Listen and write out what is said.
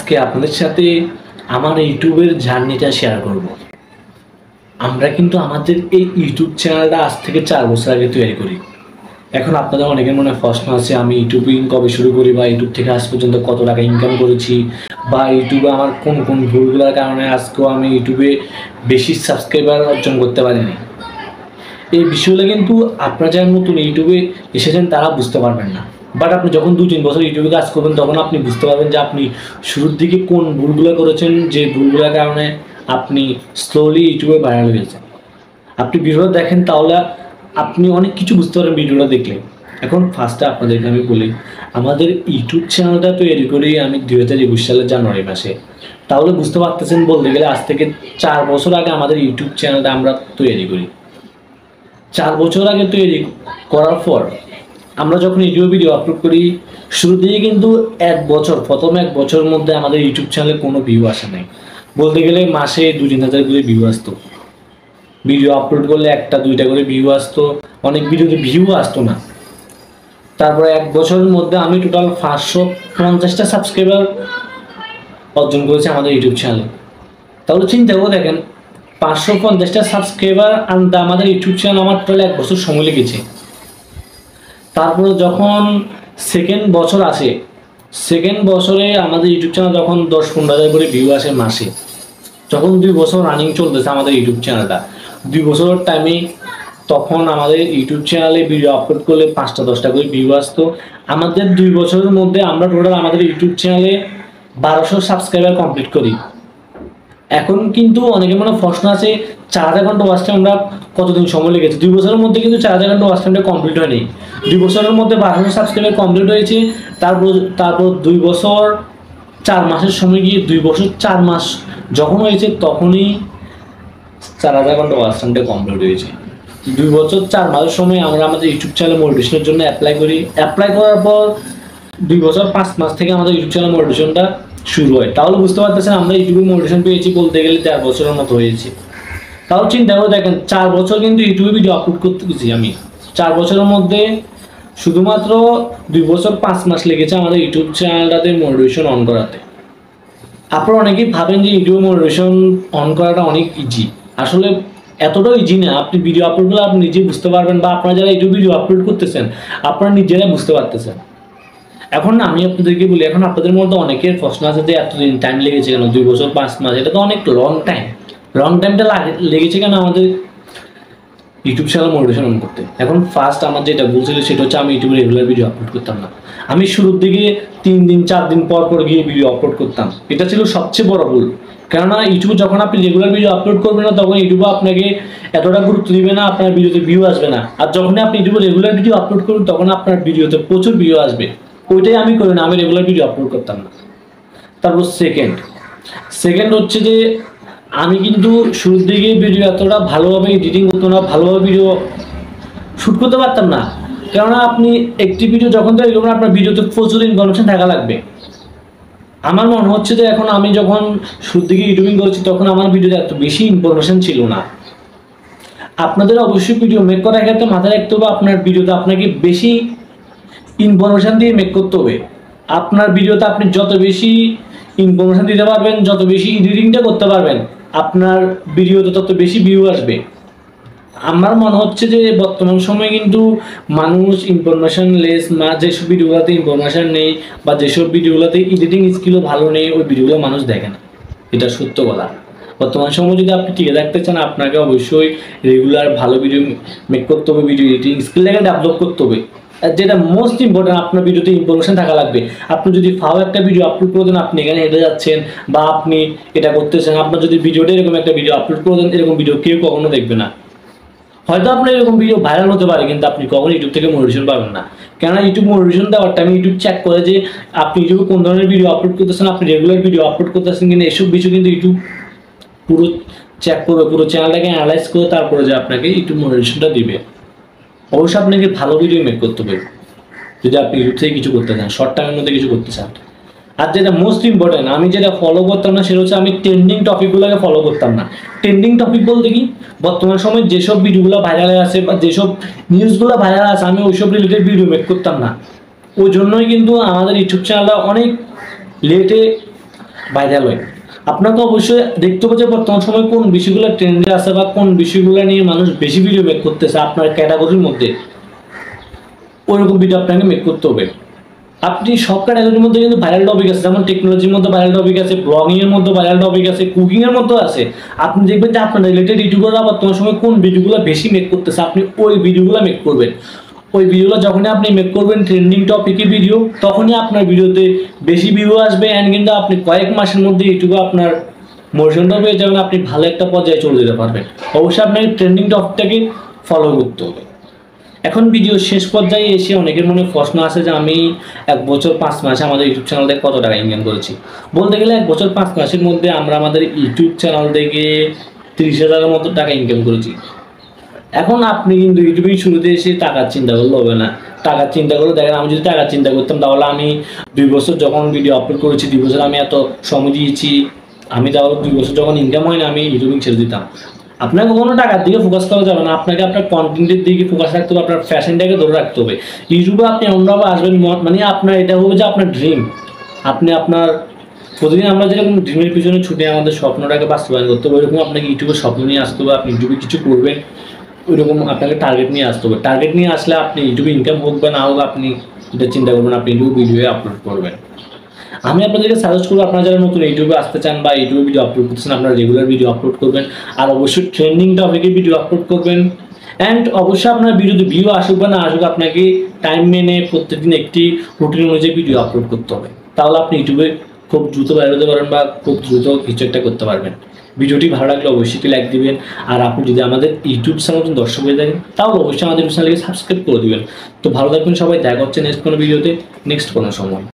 আজকে আপনাদের সাথে আমার ইউটিউবের জার্নিটা শেয়ার করব। আমরা কিন্তু আমাদের এই ইউটিউব চ্যানেলটা আজ থেকে 4 বছর আগে তৈরি করি। এখন আপনাদের অনেকের মনে প্রশ্ন আছে, আমি ইউটিউবিং কবে শুরু করি, বা ইউটিউব থেকে আজ পর্যন্ত কত টাকা ইনকাম করেছি, বা ইউটিউবে আমার কোন কোন ভুলগুলোর কারণে আজকেও আমি ইউটিউবে বেশি সাবস্ক্রাইবার অর্জন করতে পারিনি। এই বিষয়গুলো কিন্তু আপনারা যারা নতুন ইউটিউবে এসেছেন তারা বুঝতে পারবেন না। বাট আপনি যখন 2-3 বছর ইউটিউবে কাজ করবেন তখন আপনি বুঝতে পারবেন যে আপনি শুরুর দিকে কোন ভুলগুলো করেছেন, যে ভুলগুলোর কারণে আপনি স্লোলি ইউটিউবে ভাইরাল হয়েছেন। আপনি ভিডিওটা দেখেন তাহলে আপনি অনেক কিছু বুঝতে পারেন ভিডিওটা দেখলে। এখন ফার্স্টে আপনাদেরকে আমি বলি, আমাদের ইউটিউব চ্যানেলটা তৈরি করি আমি 2021 সালের জানুয়ারি মাসে। তাহলে বুঝতে পারতেছেন, বলতে গেলে আজ থেকে 4 বছর আগে আমাদের ইউটিউব চ্যানেলটা আমরা তৈরি করি। 4 বছর আগে তৈরি করার পর আমরা যখন ইউটিউবে ভিডিও আপলোড করি, শুরু থেকে কিন্তু প্রথম এক বছরের মধ্যে আমাদের ইউটিউব চ্যানেলে কোনো ভিউ আসে নাই। বলতে গেলে মাসে 2-3 হাজার করে ভিউ আসতো। ভিডিও আপলোড করলে 1-2টা করে ভিউ আসতো, অনেক ভিডিওতে ভিউ আসতো না। তারপরে 1 বছরের মধ্যে আমি টোটাল 550টা সাবস্ক্রাইবার অর্জন করেছি আমাদের ইউটিউব চ্যানেলে। তাহলে চিন্তা করে দেখেন, 550টা সাবস্ক্রাইবার আনতে আমাদের ইউটিউব চ্যানেল আমার টোটাল 1 বছর সময় লেগেছে। তারপরে যখন সেকেন্ড বছর আসে, সেকেন্ড বছরে আমাদের ইউটিউব চ্যানেল যখন 10-15 হাজার করে ভিউ আসে মাসে, যখন 2 বছর রানিং চলতেছে আমাদের ইউটিউব চ্যানেলটা, 2 বছরের টাইমে তখন আমাদের ইউটিউব চ্যানেলে ভিডিও আপলোড করলে 5টা-10টা করে ভিউ আসতো। আমাদের 2 বছরের মধ্যে আমরা টোটাল আমাদের ইউটিউব চ্যানেলে 1200 সাবস্ক্রাইবার কমপ্লিট করি। এখন কিন্তু অনেকের মনে প্রশ্ন আছে, 4000 ঘন্টা ওয়াচ টাইম আমরা কতদিন সময় লেগেছে? 2 বছরের মধ্যে কিন্তু 4000 ঘন্টা ওয়াচ টাইমটা কমপ্লিট হয়নি। 2 বছরের মধ্যে 1200 সাবস্ক্রাইবার কমপ্লিট হয়েছে। তারপর 2 বছর 4 মাসের সময় গিয়ে 2 বছর 4 মাস যখন হয়েছে তখনই 4000 ঘন্টা ওয়াচ টাইমটা কমপ্লিট হয়েছে। 2 বছর 4 মাসের সময় আমরা আমাদের ইউটিউব চ্যানেল মনিটাইজেশনের জন্য অ্যাপ্লাই করি। অ্যাপ্লাই করার পর 2 বছর 5 মাস থেকে আমাদের ইউটিউব চ্যানেল মনিটাইজেশনটা শুরু হয়। তাহলে বুঝতে পারতেছেন আমরা ইউটিউবে মনিটাইজেশন পেয়েছি বলতে গেলে 4 বছরের মতো হয়েছে। তাহলে চিন্তা করে দেখেন, 4 বছর কিন্তু ইউটিউবে ভিডিও আপলোড করতে গেছি আমি। 4 বছরের মধ্যে শুধুমাত্র 2 বছর 5 মাস লেগেছে আমাদের ইউটিউব চ্যানেলটাতে মনিটাইজেশন অন করাতে। আপনারা অনেকেই ভাবেন যে ইউটিউব মনিটাইজেশন অন করাটা অনেক ইজি। আসলে এতটাও ইজি না। আপনি ভিডিও আপলোড করলে আপনি নিজেই বুঝতে পারবেন, বা আপনারা যারা ইউটিউব ভিডিও আপলোড করতেছেন আপনারা নিজেরাই বুঝতে পারতেছেন। এখন আমি আপনাদেরকে বলি, এখন আপনাদের মধ্যে অনেকের প্রশ্ন আছে যে এতদিন টাইম লেগেছে কেন, 2 বছর 5 মাস, এটা তো অনেক লং টাইম। লং টাইমটা লেগেছে কেন আমাদের ইউটিউব চ্যানেল মনিটাইজেশন অন করতে? এখন ফার্স্ট আমার যেটা ভুল ছিল সেটা হচ্ছে আমি ইউটিউবে রেগুলার ভিডিও আপলোড করতাম না। আমি শুরুর দিকে 3 দিন 4 দিন পর পর গিয়ে ভিডিও আপলোড করতাম। এটা ছিল সবচেয়ে বড় ভুল। কেননা ইউটিউবে যখন আপনি রেগুলার ভিডিও আপলোড করবেন না তখন ইউটিউবে আপনাকে এতটা গুরুত্ব দিবে না, আপনার ভিডিওতে ভিউ আসবে না। আর যখনই আপনি ইউটিউবে রেগুলার ভিডিও আপলোড করবেন তখন আপনার ভিডিওতে প্রচুর ভিউ আসবে। ওইটাই আমি করি না, আমি রেগুলার ভিডিও আপলোড করতাম না। তারপর সেকেন্ড হচ্ছে যে আমি কিন্তু শুরুর দিকে ভিডিও এতটা ভালোভাবে এডিটিং করতাম না, ভালোভাবে ভিডিও শ্যুট করতে পারতাম না। কেননা আপনি একটি ভিডিও যখন তৈরি করবেন আপনার ভিডিওতে প্রচুর ইনফরমেশন থাকা লাগবে। আমার মনে হচ্ছে যে এখন আমি যখন শুরুর দিকে ইউটিউবিং করেছি তখন আমার ভিডিওতে এত বেশি ইনফরমেশন ছিল না। আপনাদের অবশ্যই ভিডিও মেক করার ক্ষেত্রে মাথায় রাখতে হবে আপনার ভিডিওতে আপনাকে বেশি ইনফরমেশন দিয়ে মেক করতে হবে। আপনার ভিডিওতে আপনি যত বেশি ইনফরমেশন দিতে পারবেন, যত বেশি এডিটিংটা করতে পারবেন, আপনার ভিডিওতে তত বেশি ভিউ আসবে। আমার মনে হচ্ছে যে বর্তমান সময়ে কিন্তু মানুষ ইনফরমেশন লেস, যেসব ভিডিওগুলোতে ইনফরমেশন নেই বা যেসব ভিডিওগুলোতে এডিটিং স্কিলও ভালো নেই ওই ভিডিওগুলো মানুষ দেখে না। এটা সত্য কথা। বর্তমান সময় যদি আপনি টিকে থাকতে চান আপনাকে অবশ্যই রেগুলার ভালো ভিডিও মেক করতে হবে, ভিডিও এডিটিং স্কিলটাকে ডেভেলপ করতে হবে। যেটা মোস্ট ইম্পর্টেন্ট, আপনার ভিডিওতে ইনফরমেশন থাকা লাগবে। আপনি যদি ফাও একটা ভিডিও আপলোড করে দেন, আপনি এখানে হেঁটে যাচ্ছেন বা আপনি এটা করতেছেন, আপনার যদি ভিডিওটা এরকম একটা ভিডিও আপলোড করে দেন, এরকম ভিডিও কেউ কখনো দেখবে না। হয়তো আপনার এরকম ভিডিও ভাইরাল হতে পারে কিন্তু আপনি কখনো ইউটিউব থেকে মনিটাইজেশন পাবেন না। কেননা ইউটিউব মনিটাইজেশন দেওয়ার টাইমে ইউটিউব চেক করে যে আপনি ইউটিউবে কোন ধরনের ভিডিও আপলোড করতেছেন, আপনি রেগুলার ভিডিও আপলোড করতেছেন কিনা, এসব কিছু কিন্তু ইউটিউব পুরো চেক করবে, পুরো চ্যানেলটাকে অ্যানালাইজ করে তারপরে যে আপনাকে ইউটিউব মনিটাইজেশনটা দিবে। অবশ্যই আপনাকে ভালো ভিডিও মেক করতে হবে যদি আপনি ইউটিউব থেকে কিছু করতে চান, শর্ট টাইমের মধ্যে কিছু করতে চান। আর যেটা মোস্ট ইম্পর্টেন্ট, আমি যেটা ফলো করতাম না সেটা হচ্ছে আমি ট্রেন্ডিং টপিকগুলোকে ফলো করতাম না। ট্রেন্ডিং টপিক বলতে কি, বর্তমান সময় যেসব ভিডিওগুলো ভাইরাল আছে বা যেসব নিউজগুলো ভাইরাল আছে আমি ওইসব রিলেটেড ভিডিও মেক করতাম না। ওই জন্যই কিন্তু আমাদের ইউটিউব চ্যানেলটা অনেক লেটে ভাইরাল হয়। আপনাকে অবশ্যই দেখতে হবে যে বর্তমান সময়ে কোন বিষয়গুলো ট্রেন্ডে আছে বা কোন বিষয়গুলো নিয়ে মানুষ বেশি ভিডিও মেক করতেছে আপনার ক্যাটাগরির মধ্যে, ওইরকম ভিডিও আপনাকে মেক করতে হবে। আপনি সব ক্যাটাগরির মধ্যে কিন্তু ভাইরাল টপিক আছে, যেমন টেকনোলজির মধ্যে ভাইরাল টপিক আছে, ব্লগিং এর মধ্যে ভাইরাল টপিক আছে, কুকিং এর মধ্যে আছে। আপনি দেখবেন যে আপনার রিলেটেড ইউটিউবাররা বর্তমান সময় কোন ভিডিওগুলো বেশি মেক করতেছে, আপনি ওই ভিডিওগুলো মেক করবেন। ওই ভিডিওগুলো যখনই আপনি মেক করবেন ট্রেন্ডিং টপিকের ভিডিও, তখনই আপনার ভিডিওতে বেশি ভিউ আসবে, অ্যান্ড কিন্তু আপনি কয়েক মাসের মধ্যে ইউটিউবে আপনার মোশনটা পেয়ে যাবেন, আপনি ভালো একটা পর্যায়ে চলে যেতে পারবেন। অবশ্যই আপনাকে ট্রেন্ডিং টপিকটাকে ফলো করতে হবে। এখন ভিডিও শেষ পর্যায়ে এসে অনেকের মনে প্রশ্ন আছে যে আমি 1 বছর 5 মাসে আমাদের ইউটিউব চ্যানেল থেকে কত টাকা ইনকাম করেছি। বলতে গেলে 1 বছর 5 মাসের মধ্যে আমরা আমাদের ইউটিউব চ্যানেল থেকে 30,000-এর মতো টাকা ইনকাম করেছি। এখন আপনি কিন্তু ইউটিউবিং শুরুতে এসে টাকার চিন্তা করলে হবে না। টাকার চিন্তা করলে দেখেন, আমি যদি টাকার চিন্তা করতাম তাহলে আমি 2 বছর যখন ভিডিও আপলোড করেছি, 2 বছর আমি এত সময় দিয়েছি, আমি তাহলে 2 বছর যখন ইনকাম হয় না আমি ইউটিউবিং ছেড়ে দিতাম। আপনাকে কখনো টাকার দিকে ফোকাস করা যাবে না, আপনাকে আপনার কন্টেন্টের দিকে ফোকাস রাখতে হবে, আপনার ফ্যাশনটাকে ধরে রাখতে হবে। ইউটিউবে আপনি এমনভাবে আসবেন মানে আপনার এটা হবে যে আপনার ড্রিম, আপনি আপনার প্রতিদিন আমরা যেরকম ড্রিমের পিছনে ছুটে আমাদের স্বপ্নটাকে বাস্তবায়ন করতে হবে, ওইরকম আপনাকে ইউটিউবের স্বপ্ন নিয়ে আসতে হবে, আপনি ইউটিউবে কিছু করবেন, ওইরকম আপনাকে টার্গেট নিয়ে আসতে হবে। টার্গেট নিয়ে আসলে আপনি ইউটিউবে ইনকাম হোক বা না হোক, আপনি এটা চিন্তা করবেন, আপনি ইউটিউবে ভিডিও আপলোড করবেন। আমি আপনাদেরকে সাজেস্ট করবো, আপনারা যারা নতুন ইউটিউবে আসতে চান বা ইউটিউবে ভিডিও আপলোড করতেছেন, আপনারা রেগুলার ভিডিও আপলোড করবেন, আর অবশ্যই ট্রেন্ডিং টপিকে ভিডিও আপলোড করবেন। অ্যান্ড অবশ্যই আপনার ভিডিওতে ভিউ আসুক বা না আসুক, আপনাকে টাইম মেনে প্রত্যেকদিন একটি রুটিন অনুযায়ী ভিডিও আপলোড করতে হবে। তাহলে আপনি ইউটিউবে খুব দ্রুত বাইরে হতে পারবেন বা খুব দ্রুত কিছু একটা করতে পারবেন। ভিডিওটি ভালো লাগলে অবশ্যই একটি লাইক দিবেন, আর আপনি যদি আমাদের ইউটিউব চ্যানেল দর্শক হয়ে থাকেন তাহলে অবশ্যই আমাদের চ্যানেলকে সাবস্ক্রাইব করে দিবেন। তো ভালো থাকবেন সবাই, দেখা হচ্ছে নেক্সট কোনো ভিডিওতে, নেক্সট কোনো সময়।